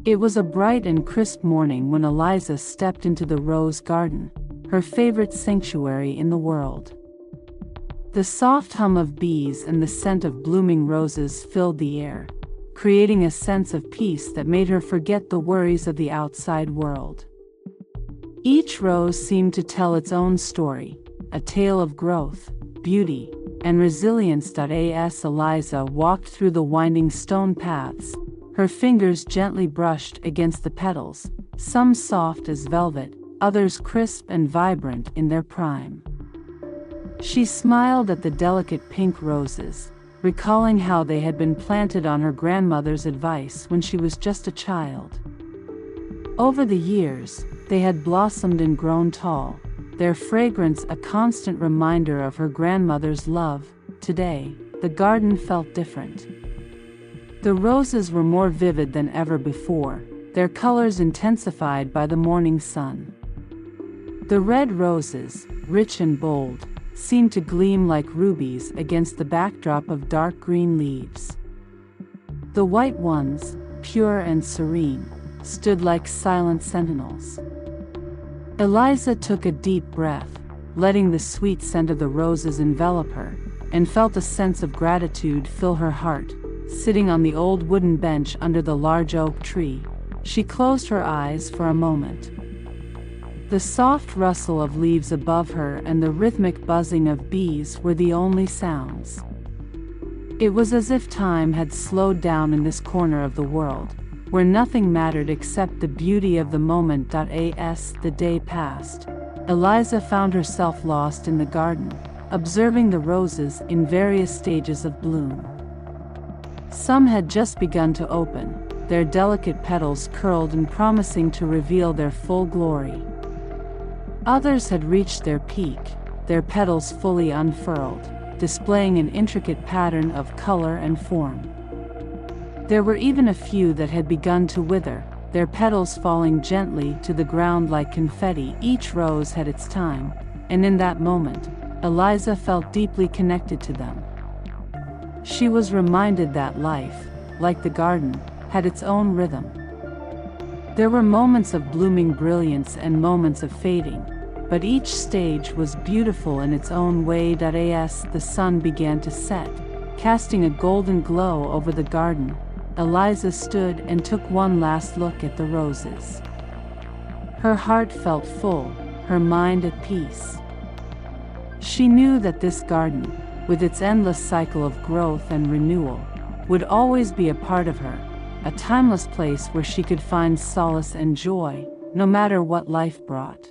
It was a bright and crisp morning when Eliza stepped into the rose garden, her favorite sanctuary in the world. The soft hum of bees and the scent of blooming roses filled the air, creating a sense of peace that made her forget the worries of the outside world. Each rose seemed to tell its own story, a tale of growth, beauty, and resilience. As Eliza walked through the winding stone paths, her fingers gently brushed against the petals, some soft as velvet, others crisp and vibrant in their prime. She smiled at the delicate pink roses, recalling how they had been planted on her grandmother's advice when she was just a child. Over the years, they had blossomed and grown tall, their fragrance a constant reminder of her grandmother's love. Today, the garden felt different. The roses were more vivid than ever before, their colors intensified by the morning sun. The red roses, rich and bold, seemed to gleam like rubies against the backdrop of dark green leaves. The white ones, pure and serene, stood like silent sentinels. Eliza took a deep breath, letting the sweet scent of the roses envelop her, and felt a sense of gratitude fill her heart. Sitting on the old wooden bench under the large oak tree, she closed her eyes for a moment. The soft rustle of leaves above her and the rhythmic buzzing of bees were the only sounds. It was as if time had slowed down in this corner of the world, where nothing mattered except the beauty of the moment. As the day passed, Eliza found herself lost in the garden, observing the roses in various stages of bloom. Some had just begun to open, their delicate petals curled and promising to reveal their full glory. Others had reached their peak, their petals fully unfurled, displaying an intricate pattern of color and form. There were even a few that had begun to wither, their petals falling gently to the ground like confetti. Each rose had its time, and in that moment, Eliza felt deeply connected to them. She was reminded that life, like the garden, had its own rhythm. There were moments of blooming brilliance and moments of fading, but each stage was beautiful in its own way. As the sun began to set, casting a golden glow over the garden, Eliza stood and took one last look at the roses. Her heart felt full, her mind at peace. She knew that this garden, with its endless cycle of growth and renewal, would always be a part of her, a timeless place where she could find solace and joy, no matter what life brought.